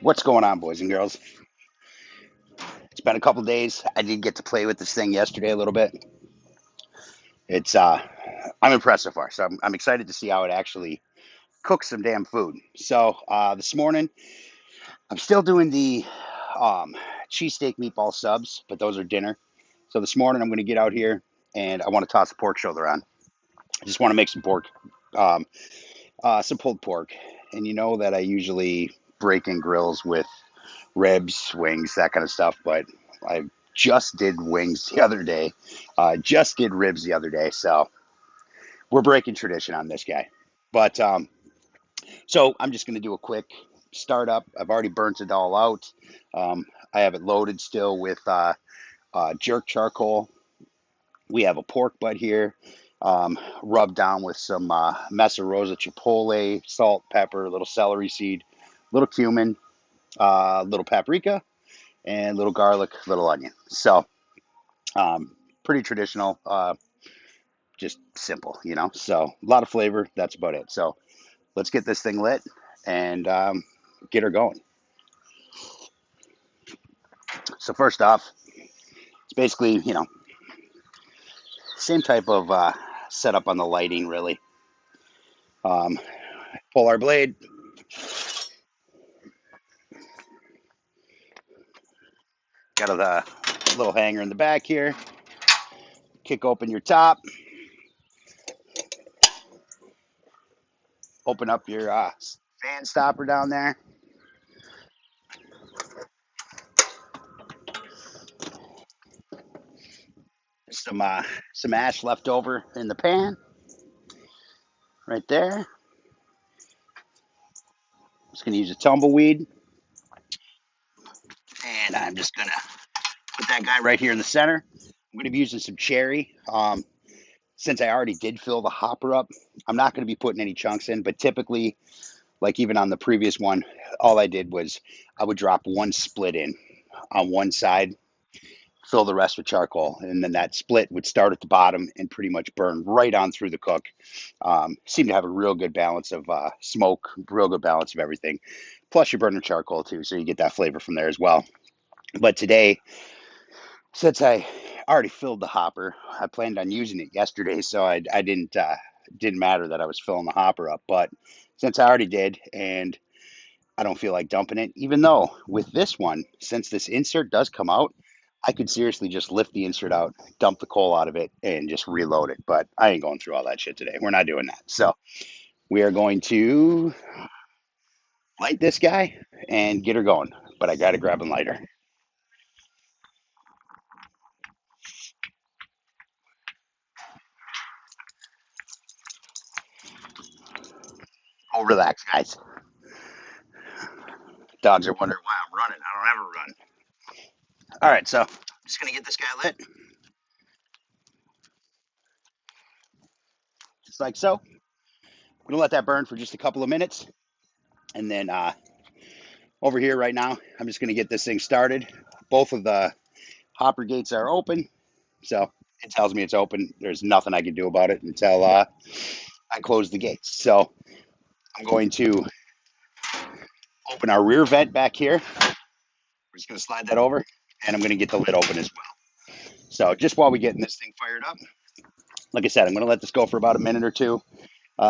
What's going on, boys and girls? It's been a couple days. I did get to play with this thing yesterday a little bit. It's I'm impressed so far. So I'm excited to see how it actually cooks some damn food. So this morning I'm still doing the um, cheesesteak meatball subs, but those are dinner. So this morning I'm going to get out here and I want to toss a pork shoulder on. I just want to make some pork, um, some pulled pork, and you know that I usually break in grills with ribs, wings, that kind of stuff. But I just did wings the other day. Just did ribs the other day. So we're breaking tradition on this guy. But so I'm just going to do a quick startup. I've already burnt it all out. I have it loaded still with jerk charcoal. We have a pork butt here, rubbed down with some Mesa Rosa Chipotle, salt, pepper, little celery seed, little cumin, little paprika, and little garlic, little onion. So pretty traditional, just simple, you know. So a lot of flavor. That's about it. So let's get this thing lit and get her going. So first off, it's basically same type of setup on the lighting really. Um, Pull our blade, got a little hanger in the back here. Kick open your top, open up your fan stopper down there. Some ash left over in the pan right there. Just gonna use a tumbleweed, and I'm just gonna put that guy right here in the center. I'm gonna be using some cherry. Since I already did fill the hopper up, I'm not gonna be putting any chunks in. But typically, like even on the previous one, all I did was I would drop one split in on one side, fill the rest with charcoal, and then that split would start at the bottom and pretty much burn right on through the cook. Seemed to have a real good balance of smoke, real good balance of everything. Plus, you're burning charcoal too, so you get that flavor from there as well. But today, since I already filled the hopper, I planned on using it yesterday, so I didn't matter that I was filling the hopper up. But since I already did, and I don't feel like dumping it, even though with this one, since this insert does come out, I could seriously just lift the insert out, dump the coal out of it, and just reload it. But I ain't going through all that shit today. We're not doing that. So we are going to light this guy and get her going. But I got to grab a lighter. Oh, relax, guys. Dogs are wondering why I'm running. I don't ever run. All right, so I'm just going to get this guy lit, just like so. I'm going to let that burn for just a couple of minutes. And then over here right now, I'm just going to get this thing started. Both of the hopper gates are open, so it tells me it's open. There's nothing I can do about it until I close the gates. So I'm going to open our rear vent back here. We're just going to slide that over, and I'm going to get the lid open as well. So just while we're getting this thing fired up, like I said, I'm going to let this go for about a minute or two,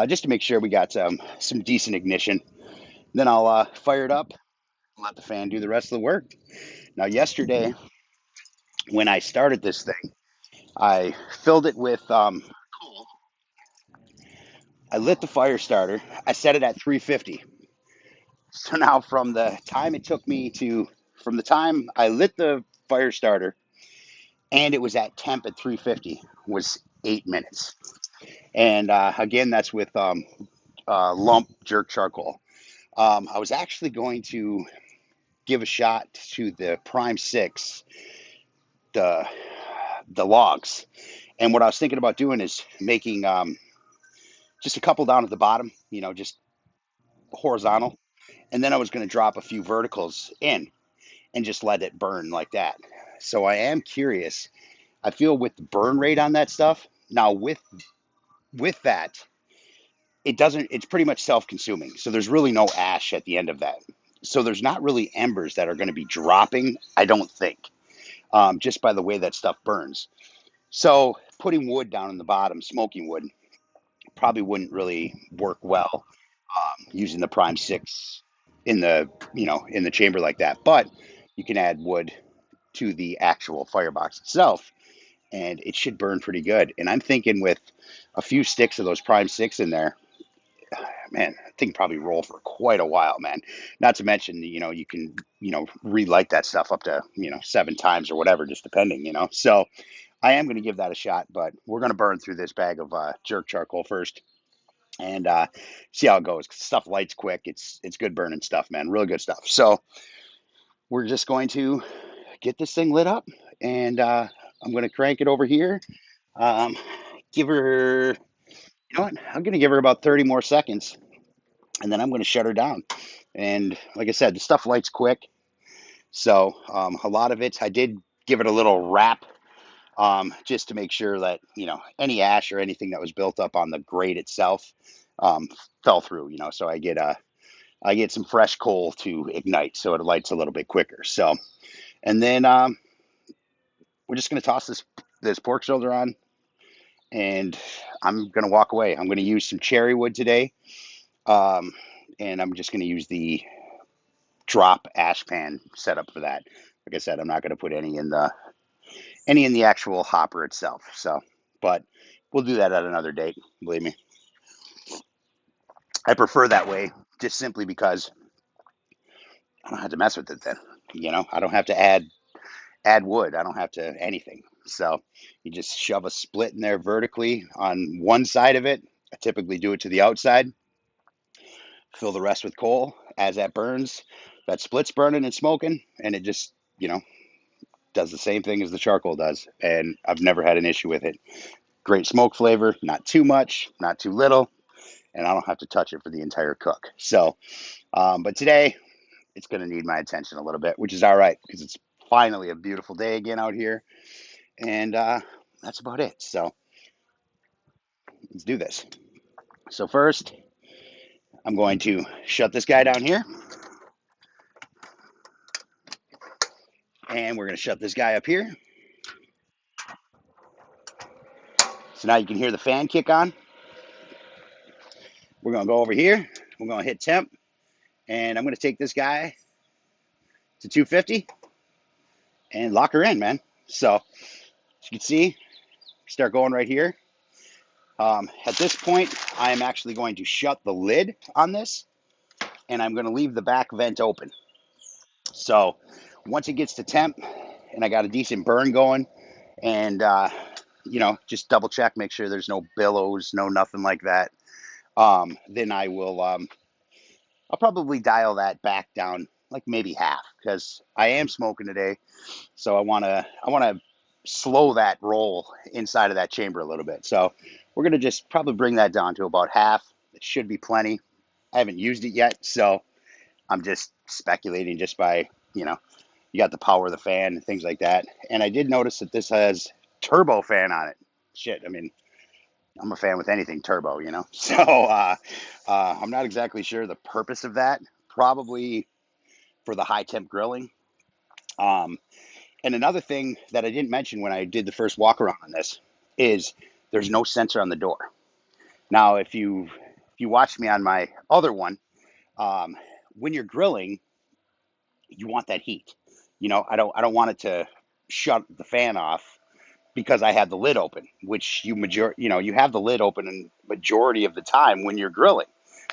just to make sure we got some decent ignition. Then I'll fire it up and let the fan do the rest of the work. Now, yesterday, when I started this thing, I filled it with coal. I lit the fire starter. I set it at 350. So now, from the time I lit the fire starter and it was at temp at 350, was 8 minutes. And again, that's with lump jerk charcoal. I was actually going to give a shot to the Prime 6, the logs. And what I was thinking about doing is making just a couple down at the bottom, just horizontal. And then I was going to drop a few verticals in and just let it burn like that. So I am curious. I feel with the burn rate on that stuff now with that, it's pretty much self-consuming. So there's really no ash at the end of that. So there's not really embers that are going to be dropping, I don't think, just by the way that stuff burns. So putting wood down in the bottom, smoking wood, probably wouldn't really work well using the prime six in the in the chamber like that. But you can add wood to the actual firebox itself, and it should burn pretty good. And I'm thinking with a few sticks of those prime six in there, man, I think probably roll for quite a while, man. Not to mention, you can, relight that stuff up to, 7 times or whatever, just depending, So I am going to give that a shot, but we're going to burn through this bag of jerk charcoal first and see how it goes. Stuff lights quick. It's good burning stuff, man. Real good stuff. So we're just going to get this thing lit up, and I'm going to crank it over here. Um, give her, what? I'm going to give her about 30 more seconds, and then I'm going to shut her down. And like I said, the stuff lights quick. So a lot of it, I did give it a little wrap just to make sure that, any ash or anything that was built up on the grate itself um, fell through, so I get some fresh coal to ignite so it lights a little bit quicker. So, and then we're just going to toss this pork shoulder on, and I'm going to walk away. I'm going to use some cherry wood today. Um, and I'm just going to use the drop ash pan setup for that. Like I said, I'm not going to put any in the actual hopper itself. So, but we'll do that at another date. Believe me, I prefer that way just simply because I don't have to mess with it. Then, I don't have to add wood. I don't have to anything. So you just shove a split in there vertically on one side of it. I typically do it to the outside. Fill the rest with coal as that burns. That split's burning and smoking, and it just does the same thing as the charcoal does, and I've never had an issue with it. Great smoke flavor, not too much, not too little, and I don't have to touch it for the entire cook. So, but today it's going to need my attention a little bit, which is all right because it's finally a beautiful day again out here, and that's about it. So let's do this. So first, I'm going to shut this guy down here, and we're going to shut this guy up here. So now you can hear the fan kick on. We're going to go over here. We're going to hit temp, and I'm going to take this guy to 250 and lock her in, man. So as you can see, start going right here. At this point, I am actually going to shut the lid on this, and I'm going to leave the back vent open. So once it gets to temp, and I got a decent burn going, and just double check, make sure there's no billows, no nothing like that. Then I'll probably dial that back down like maybe half because I am smoking today. So I want to slow that roll inside of that chamber a little bit. So we're gonna just probably bring that down to about half. It should be plenty. I haven't used it yet, so I'm just speculating just by you got the power of the fan and things like that. And I did notice that this has turbo fan on it. Shit, I mean, I'm a fan with anything turbo. So I'm not exactly sure the purpose of that. Probably for the high temp grilling. Um, And another thing that I didn't mention when I did the first walk around on this is there's no sensor on the door. Now, if you watch me on my other one, um, when you're grilling, you want that heat. I don't want it to shut the fan off because I had the lid open, which you have the lid open in majority of the time when you're grilling.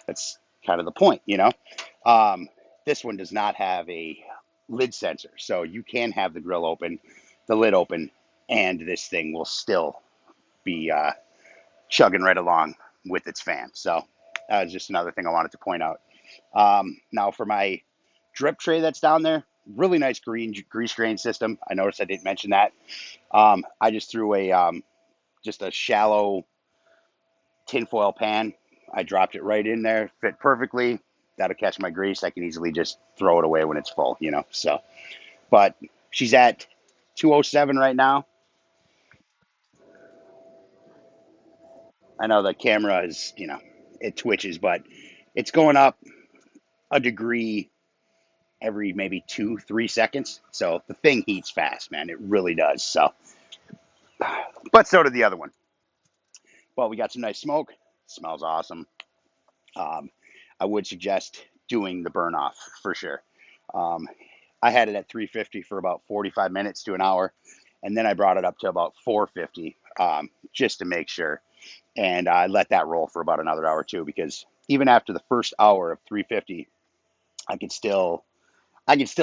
That's kind of the point. Um, this one does not have a lid sensor, so you can have the grill open, the lid open, and this thing will still be chugging right along with its fan. So that was just another thing I wanted to point out. Now for my drip tray that's down there, really nice green grease drain system. I noticed I didn't mention that. I just threw just a shallow tinfoil pan. I dropped it right in there, fit perfectly. That'll catch my grease. I can easily just throw it away when it's full. So, but she's at 207 right now. I know the camera is, it twitches, but it's going up a degree every maybe 2-3 seconds. So the thing heats fast, man. It really does. So, but so did the other one. Well, we got some nice smoke. Smells awesome. Um, I would suggest doing the burn off for sure. Um, I had it at 350 for about 45 minutes to an hour, and then I brought it up to about 450 just to make sure. And I let that roll for about another hour too, because even after the first hour of 350, I could still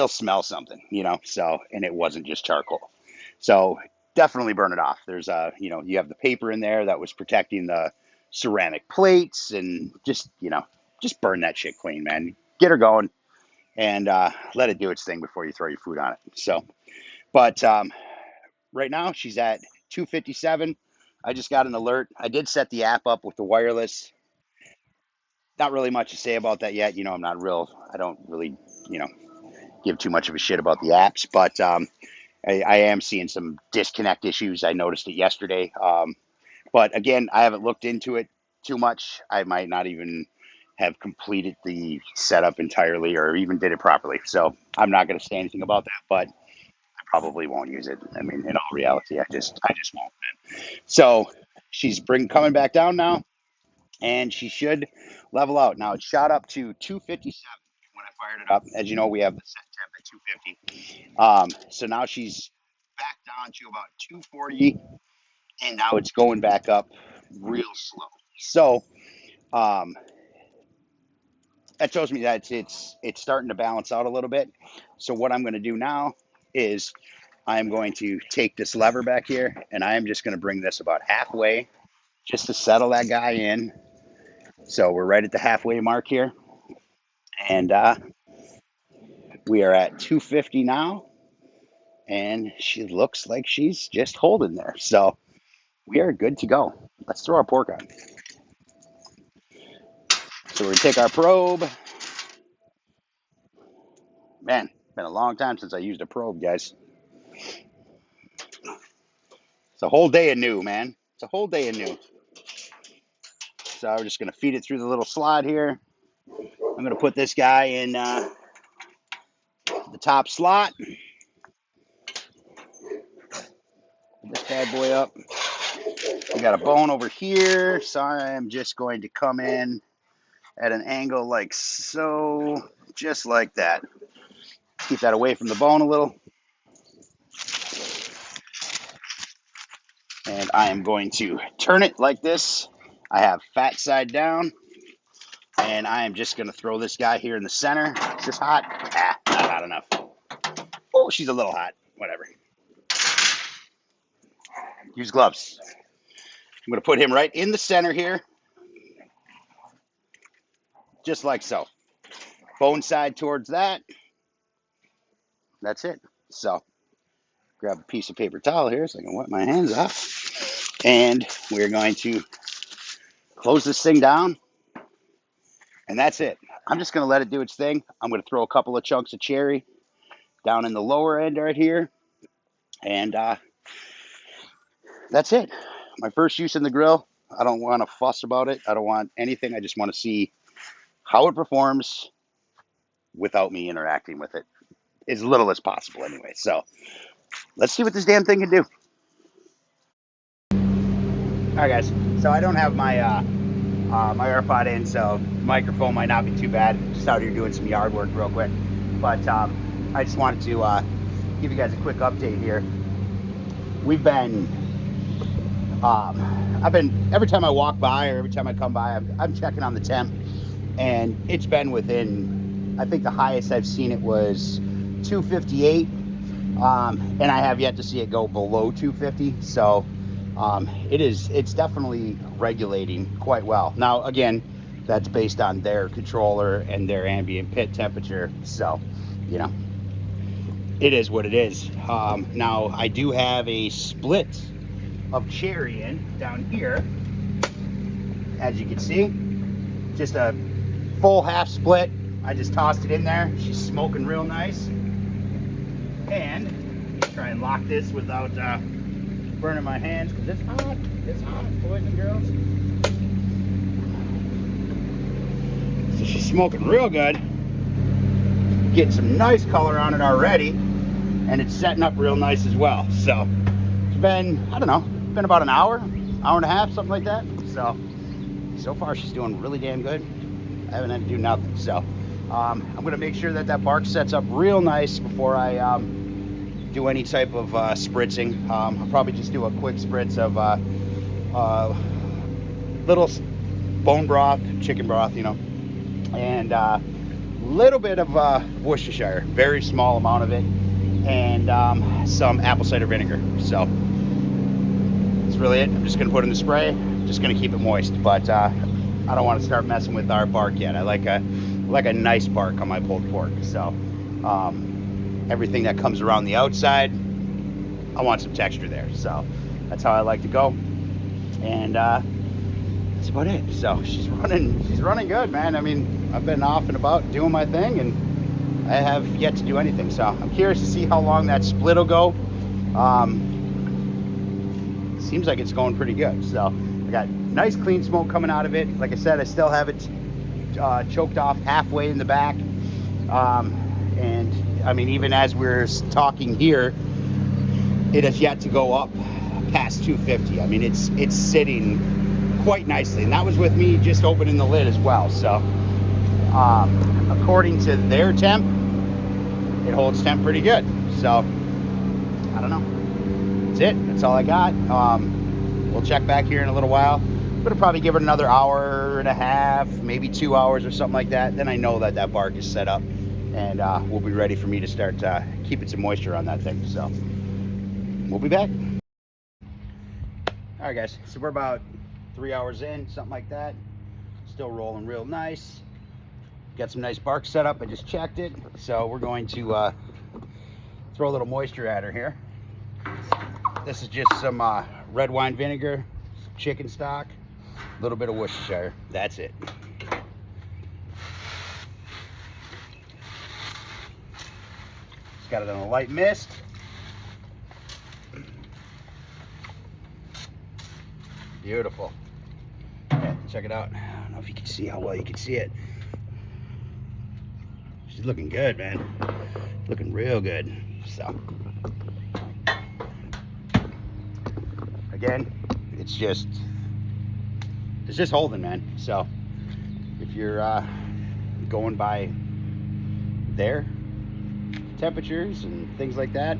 smell something, you know. So, and it wasn't just charcoal. So definitely burn it off. There's you have the paper in there that was protecting the ceramic plates, and just burn that shit clean, man. Get her going, and let it do its thing before you throw your food on it. So, but right now she's at 257. I just got an alert. I did set the app up with the wireless. Not really much to say about that yet. I don't really, you know, give too much of a shit about the apps, but I am seeing some disconnect issues. I noticed it yesterday. But again, I haven't looked into it too much. I might not even have completed the setup entirely or even did it properly. So I'm not going to say anything about that, but I probably won't use it. I mean, in all reality, I just won't. So she's coming back down now, and she should level out. Now it shot up to 257 when I fired it up. As you know, we have the set temp at 250. So now she's back down to about 240, and now it's going back up real slow. So um, that shows me that it's starting to balance out a little bit. So what I'm going to do now is I'm going to take this lever back here, and I am just going to bring this about halfway just to settle that guy in. So we're right at the halfway mark here, and we are at 250 now, and she looks like she's just holding there. So we are good to go. Let's throw our pork on. So we're gonna take our probe. Man, it's been a long time since I used a probe, guys. It's a whole day anew, man. It's a whole day anew. So we're just gonna feed it through the little slot here. I'm gonna put this guy in the top slot. Put this bad boy up. We got a bone over here, so I'm just going to come in at an angle like so, just like that. Keep that away from the bone a little. And I am going to turn it like this. I have fat side down, and I am just going to throw this guy here in the center. Is this hot? Not hot enough. Oh, she's a little hot. Whatever. Use gloves. I'm going to put him right in the center here, just like so. Bone side towards that. That's it. So, grab a piece of paper towel here so I can wipe my hands off. And we're going to close this thing down. And that's it. I'm just going to let it do its thing. I'm going to throw a couple of chunks of cherry down in the lower end right here. And that's it. My first use in the grill. I don't want to fuss about it. I don't want anything. I just want to see how it performs without me interacting with it as little as possible anyway. So let's see what this damn thing can do. All right, guys. So I don't have my AirPod in, so the microphone might not be too bad. Just out here doing some yard work real quick. But I just wanted to give you guys a quick update here. We've been, every time I walk by or every time I come by, I'm checking on the temp, and it's been within, I think the highest I've seen it was 258, and I have yet to see it go below 250. So it's definitely regulating quite well. Now, again, that's based on their controller and their ambient pit temperature. So, you know, it is what it is. Now, I do have a split of cherry in down here, as you can see. Just a full half split. I just tossed it in there. She's smoking real nice. And try and lock this without burning my hands, because it's hot. It's hot, boys and girls. So she's smoking real good. getting some nice color on it already, and it's setting up real nice as well. So it's been, I don't know, been about an hour and a half, something like that. So far she's doing really damn good. I haven't had to do nothing. So I'm going to make sure that that bark sets up real nice before I do any type of spritzing. I'll probably just do a quick spritz of little bone broth, chicken broth, you know, and little bit of Worcestershire, very small amount of it, and some apple cider vinegar. So that's really it. I'm just going to put in the spray, just going to keep it moist, but I don't want to start messing with our bark yet. I like a nice bark on my pulled pork. So everything that comes around the outside, I want some texture there. So that's how I like to go, and that's about it. So she's running good, man. I mean, I've been off and about doing my thing, and I have yet to do anything. So I'm curious to see how long that split will go. Seems like it's going pretty good. So I got nice clean smoke coming out of it. Like I said, I still have it choked off halfway in the back. And I mean, even as we're talking here, it has yet to go up past 250. I mean, it's sitting quite nicely, and that was with me just opening the lid as well. So according to their temp, it holds temp pretty good. So I don't know. That's it. That's all I got. We'll check back here in a little while. I'm gonna probably give it another hour and a half, maybe 2 hours or something like that. Then I know that that bark is set up, and we'll be ready for me to start keeping some moisture on that thing. So we'll be back. All right, guys. So we're about 3 hours in, something like that. Still rolling real nice. Got some nice bark set up. I just checked it. So we're going to throw a little moisture at her here. This is just some red wine vinegar, some chicken stock, a little bit of Worcestershire. That's it. Just got it on a light mist. Beautiful. Yeah, check it out. I don't know if you can see how well you can see it. She's looking good, man. Looking real good. So again, it's just holding, man. So if you're going by their temperatures and things like that,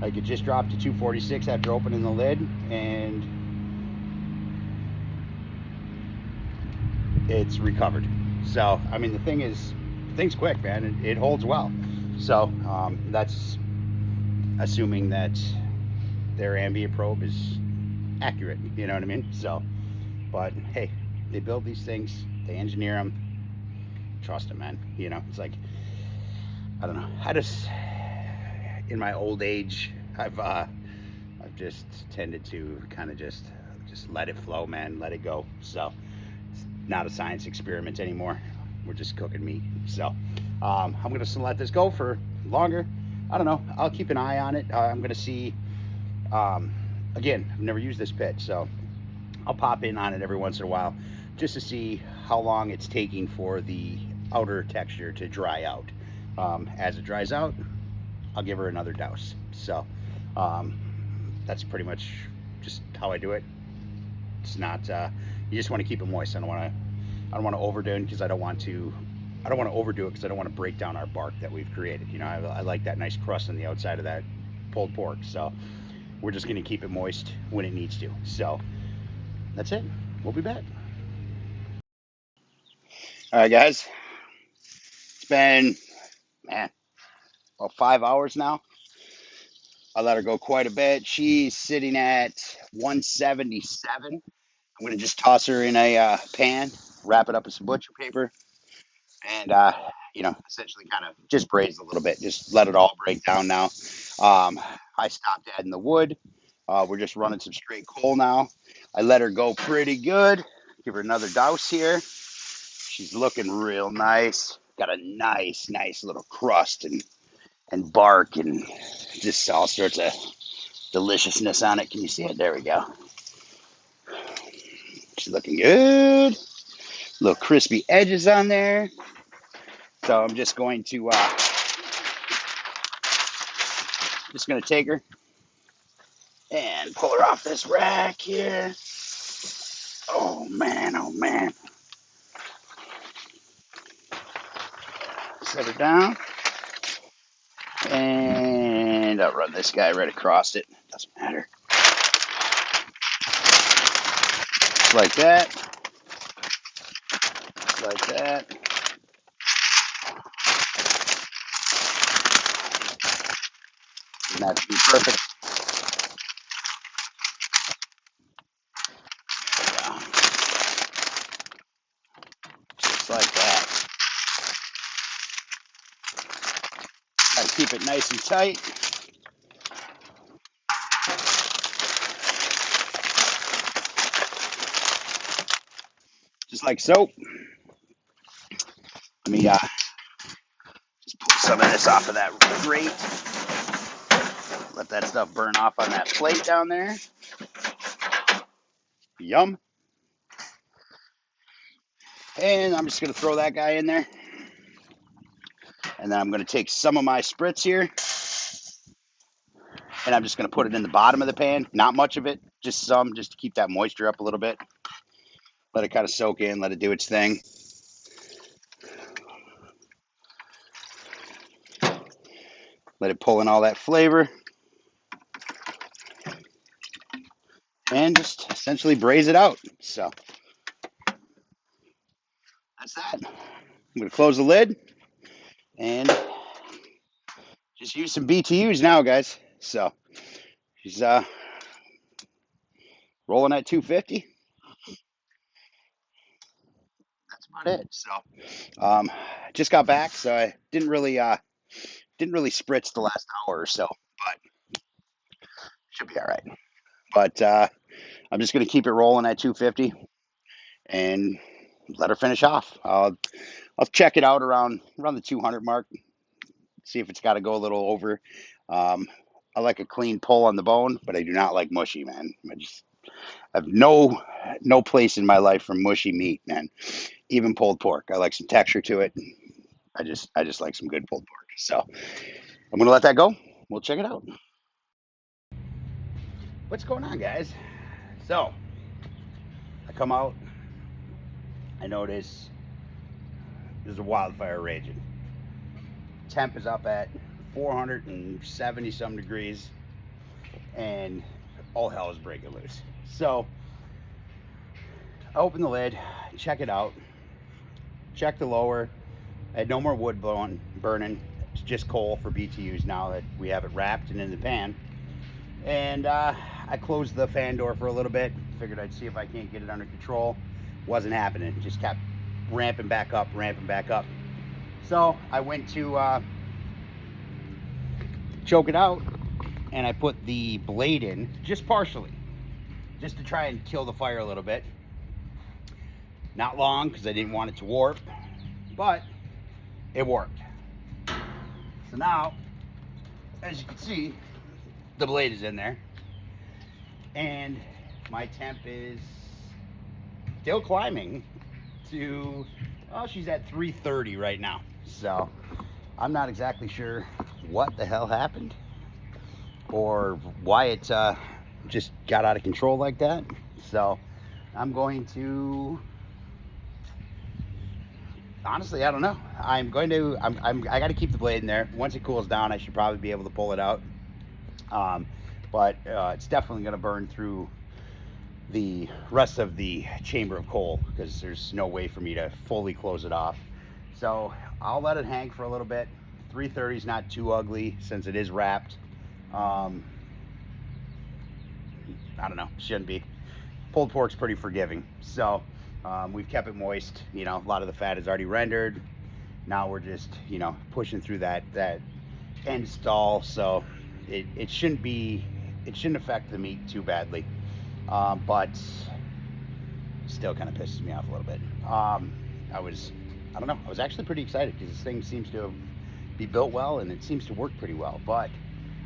like it just dropped to 246 after opening the lid, and it's recovered. So I mean, the thing's quick, man. It holds well. So that's assuming that their ambient probe is accurate, you know what I mean? So, but hey, they build these things, they engineer them, trust them, man. You know, it's like, I don't know, I just, in my old age, I've just tended to kind of just let it flow, man, let it go. So it's not a science experiment anymore. We're just cooking meat. So I'm gonna let this go for longer. I don't know, I'll keep an eye on it. I'm gonna see, again, I've never used this pit, so I'll pop in on it every once in a while just to see how long it's taking for the outer texture to dry out. As it dries out, I'll give her another douse. So that's pretty much just how I do it. It's not, you just want to keep it moist. I don't want to overdo it because I don't want to overdo it because I don't want to break down our bark that we've created. You know, I like that nice crust on the outside of that pulled pork. So we're just going to keep it moist when it needs to. So that's it. We'll be back. All right, guys. It's been, man, about 5 hours now. I let her go quite a bit. She's sitting at 177. I'm going to just toss her in a pan, wrap it up in some butcher paper, and, you know, essentially kind of just braise a little bit. Just let it all break down now. I stopped adding the wood. We're just running some straight coal now. I let her go pretty good. Give her another douse here. She's looking real nice. Got a nice little crust and bark and just all sorts of deliciousness on it. Can you see it? There we go. She's looking good. Little crispy edges on there. So I'm just going to Just gonna take her and pull her off this rack here. Oh man, oh man. Set her down. And I'll run this guy right across it. Doesn't matter. Like that. Like that. And that should be perfect. Yeah. Just like that. Gotta keep it nice and tight. Just like so. Let me just pull some of this off of that grate. Let that stuff burn off on that plate down there. Yum. And I'm just going to throw that guy in there. And then I'm going to take some of my spritz here. And I'm just going to put it in the bottom of the pan. Not much of it, just some, just to keep that moisture up a little bit. Let it kind of soak in, let it do its thing. Let it pull in all that flavor. And just essentially braise it out. So that's that. I'm going to close the lid and just use some BTUs now, guys. So she's rolling at 250. That's about it. So just got back, so I didn't really spritz the last hour or so, but should be all right. But I'm just going to keep it rolling at 250 and let her finish off. I'll check it out around the 200 mark, see if it's got to go a little over. I like a clean pull on the bone, but I do not like mushy, man. I have no place in my life for mushy meat, man. Even pulled pork, I like some texture to it. I just like some good pulled pork. So I'm gonna let that go. We'll check it out. What's going on, guys? So I come out. I notice there's a wildfire raging. Temp is up at 470 some degrees, and all hell is breaking loose. So I open the lid, check it out, check the lower. I had no more wood burning. It's just coal for BTUs now that we have it wrapped and in the pan. And I closed the fan door for a little bit. Figured I'd see if I can't get it under control. Wasn't happening. It just kept ramping back up, ramping back up. So I went to choke it out, and I put the blade in just partially, just to try and kill the fire a little bit. Not long, because I didn't want it to warp, but it worked. So now, as you can see, the blade is in there, and my temp is still climbing to, well, she's at 330 right now. So I'm not exactly sure what the hell happened or why it just got out of control like that. So I'm going to, honestly, I don't know. I got to keep the blade in there. Once it cools down, I should probably be able to pull it out. But it's definitely going to burn through the rest of the chamber of coal, because there's no way for me to fully close it off. So I'll let it hang for a little bit. 330 is not too ugly since it is wrapped. I don't know, shouldn't be. Pulled pork's pretty forgiving. So we've kept it moist. You know, a lot of the fat is already rendered. Now we're just, you know, pushing through that end stall. So it shouldn't affect the meat too badly. But still kind of pisses me off a little bit. I don't know, I was actually pretty excited because this thing seems to be built well and it seems to work pretty well, but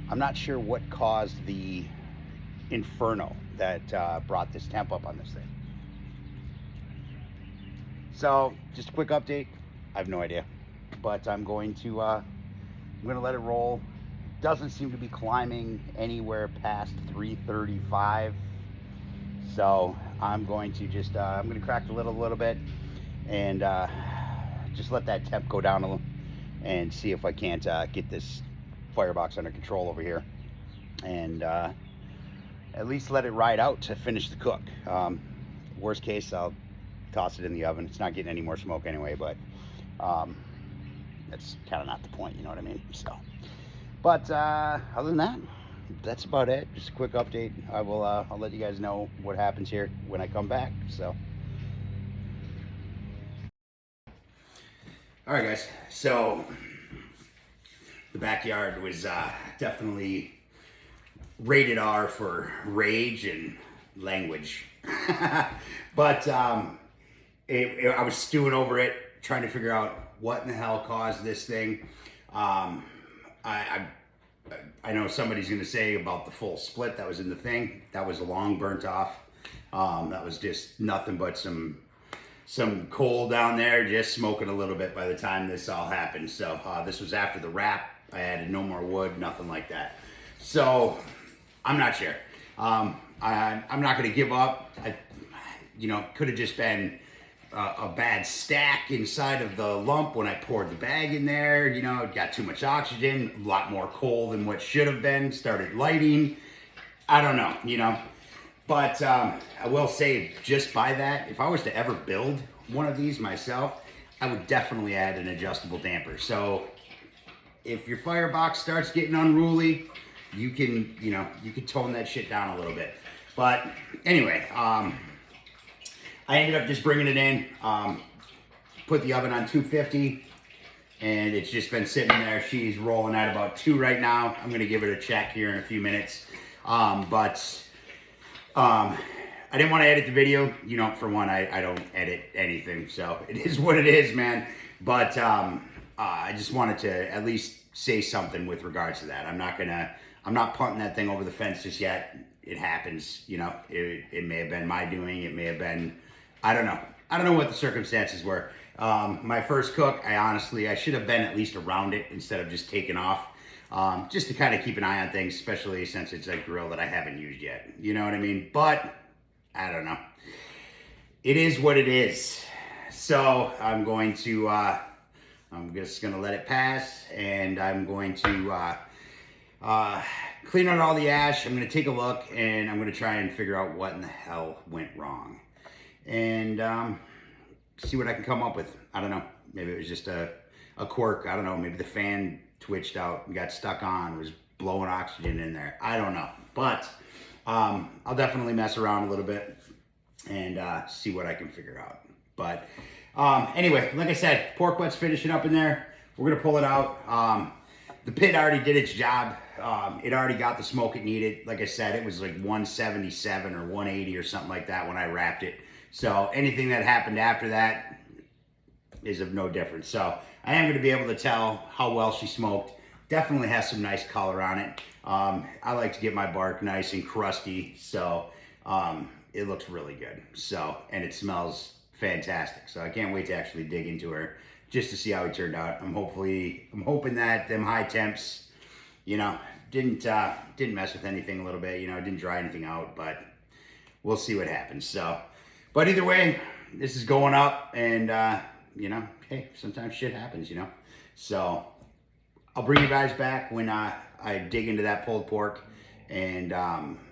I'm not sure what caused the inferno that brought this temp up on this thing. So just a quick update, I have no idea, but I'm going to let it roll doesn't seem to be climbing anywhere past 335. So I'm going to just I'm going to crack the lid a little bit and just let that temp go down a little and see if I can't get this firebox under control over here, and at least let it ride out to finish the cook. Worst case, I'll toss it in the oven. It's not getting any more smoke anyway, but that's kind of not the point, you know what I mean? So, but other than that, that's about it. Just a quick update. I'll let you guys know what happens here when I come back. So, all right, guys. So the backyard was definitely rated R for rage and language. But I was stewing over it, trying to figure out what in the hell caused this thing. I know somebody's going to say about the full split that was in the thing. That was long burnt off. That was just nothing but some coal down there, just smoking a little bit by the time this all happened. So this was after the wrap. I added no more wood, nothing like that. So I'm not sure. I'm not going to give up. Could have just been a bad stack inside of the lump when I poured the bag in there. It got too much oxygen, a lot more coal than what should have been, started lighting. I don't know, But I will say, just by that, if I was to ever build one of these myself, I would definitely add an adjustable damper. So if your firebox starts getting unruly, you can tone that shit down a little bit. But anyway, I ended up just bringing it in, put the oven on 250, and it's just been sitting there. She's rolling at about 2 right now. I'm gonna give it a check here in a few minutes. But I didn't want to edit the video. For one, I don't edit anything, so it is what it is, man. But I just wanted to at least say something with regards to that. I'm not punting that thing over the fence just yet. It happens, it may have been my doing. It may have been, I don't know. I don't know what the circumstances were. My first cook, I should have been at least around it instead of just taking off. Just to kind of keep an eye on things, especially since it's a grill that I haven't used yet. You know what I mean? But I don't know. It is what it is. So I'm just gonna let it pass, and I'm going to clean out all the ash. I'm gonna take a look, and I'm gonna try and figure out what in the hell went wrong, and see what I can come up with. I don't know. Maybe it was just a quirk. I don't know. Maybe the fan twitched out and got stuck on, was blowing oxygen in there. I don't know. But I'll definitely mess around a little bit and see what I can figure out. But anyway, like I said, pork butt's finishing up in there. We're going to pull it out. The pit already did its job. It already got the smoke it needed. Like I said, it was like 177 or 180 or something like that when I wrapped it. So anything that happened after that is of no difference. So I am going to be able to tell how well she smoked. Definitely has some nice color on it. I like to get my bark nice and crusty, so it looks really good. So, and it smells fantastic. So I can't wait to actually dig into her just to see how it turned out. I'm hoping that them high temps, didn't mess with anything a little bit. Didn't dry anything out, but we'll see what happens. So, but either way, this is going up, and hey, sometimes shit happens, So I'll bring you guys back when I dig into that pulled pork, and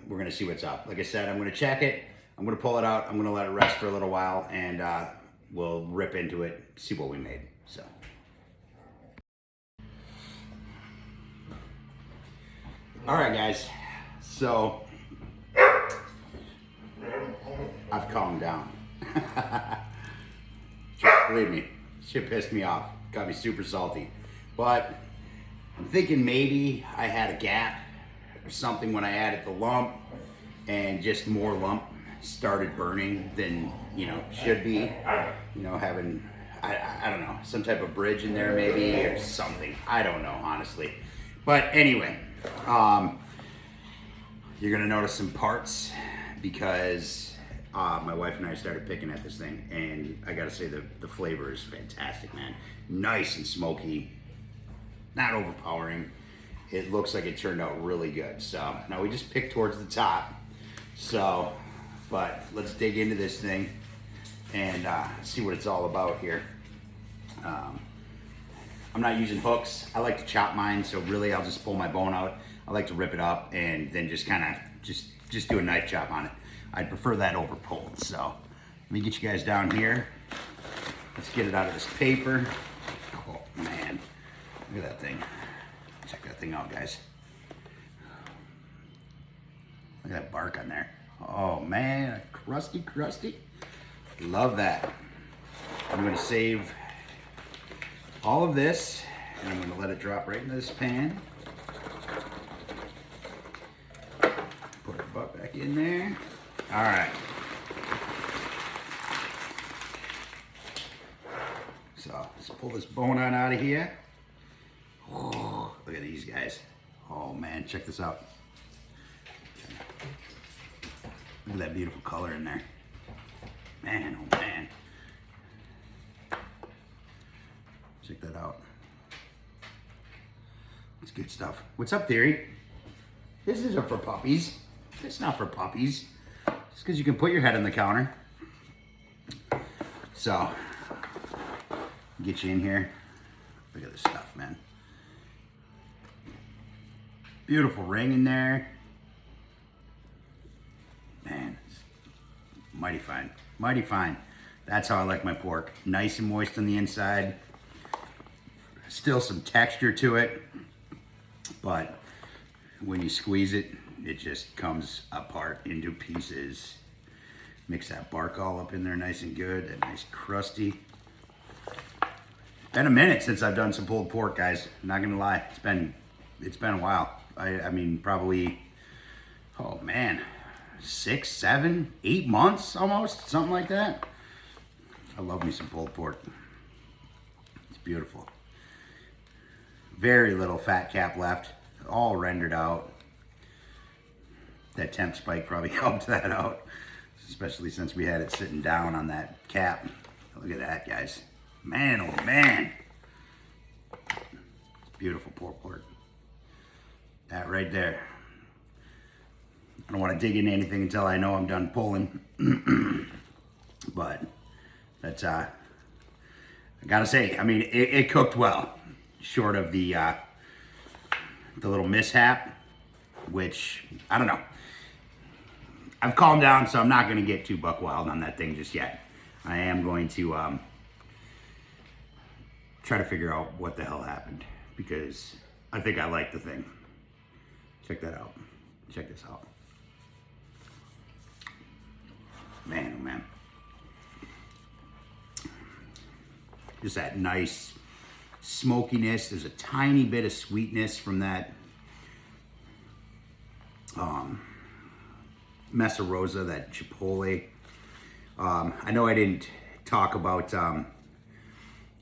we're gonna see what's up. Like I said, I'm gonna check it. I'm gonna pull it out. I'm gonna let it rest for a little while, and we'll rip into it, see what we made. So. All right, guys. So I've calmed down. Believe me, shit pissed me off. Got me super salty. But I'm thinking maybe I had a gap or something when I added the lump, and just more lump started burning than should be. Having I don't know, some type of bridge in there maybe, or something. I don't know, honestly. But anyway, you're gonna notice some parts because my wife and I started picking at this thing, and I gotta say the flavor is fantastic, man. Nice and smoky, not overpowering, it looks like it turned out really good. So now we just pick towards the top. So, but let's dig into this thing and see what it's all about here. I'm not using hooks. I like to chop mine, so really I'll just pull my bone out. I like to rip it up and then just kind of just do a knife chop on it. I'd prefer that over pulled. So let me get you guys down here. Let's get it out of this paper. Oh man, look at that thing. Check that thing out, guys. Look at that bark on there. Oh man, crusty, crusty. Love that. I'm gonna save all of this and I'm gonna let it drop right into this pan. Put our butt back in there. All right. So let's pull this bone on out of here. Oh, look at these guys. Oh man, check this out. Look at that beautiful color in there. Man, oh man. Check that out. It's good stuff. What's up, Theory? This isn't for puppies. It's not for puppies. Just because you can put your head on the counter. So, get you in here. Look at this stuff, man. Beautiful ring in there. Man, mighty fine. Mighty fine. That's how I like my pork. Nice and moist on the inside. Still some texture to it. But when you squeeze it, it just comes apart into pieces. Mix that bark all up in there nice and good. That nice crusty. Been a minute since I've done some pulled pork, guys. I'm not gonna lie. It's been a while. I mean, probably, oh man, 6, 7, 8 months almost, something like that. I love me some pulled pork. It's beautiful. Very little fat cap left, all rendered out. That temp spike probably helped that out, especially since we had it sitting down on that cap. Look at that, guys. Man, oh man. It's beautiful pork. That right there. I don't want to dig into anything until I know I'm done pulling. But that's, I gotta say, I mean, it cooked well. Short of the little mishap, which, I don't know. I've calmed down, so I'm not gonna get too buck wild on that thing just yet. I am going to try to figure out what the hell happened, because I think I like the thing. Check that out. Check this out. Man, oh man. Just that nice smokiness. There's a tiny bit of sweetness from that Mesa Rosa, that Chipotle. I know I didn't talk about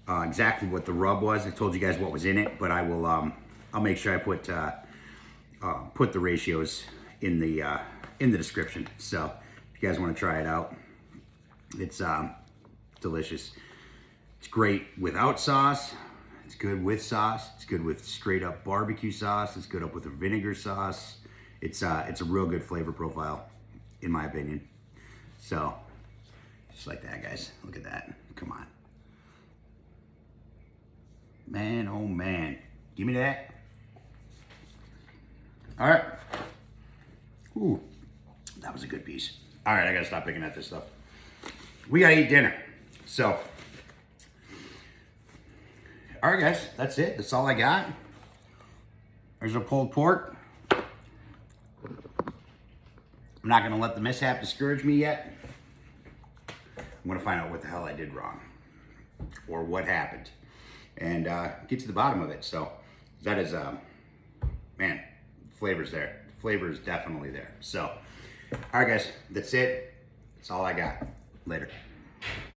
exactly what the rub was. I told you guys what was in it, but I will. I'll make sure I put the ratios in the description. So if you guys want to try it out, it's delicious. It's great without sauce. It's good with sauce. It's good with straight up barbecue sauce. It's good up with a vinegar sauce. It's a real good flavor profile, in my opinion. So, just like that, guys. Look at that. Come on. Man, oh man. Give me that. All right. Ooh, that was a good piece. All right, I gotta stop picking at this stuff. We gotta eat dinner. So, all right, guys, that's it. That's all I got. There's a pulled pork. I'm not gonna let the mishap discourage me yet. I'm gonna find out what the hell I did wrong or what happened and get to the bottom of it. So that is, man, flavor's there. Flavor is definitely there. So, all right, guys, that's it. That's all I got. Later.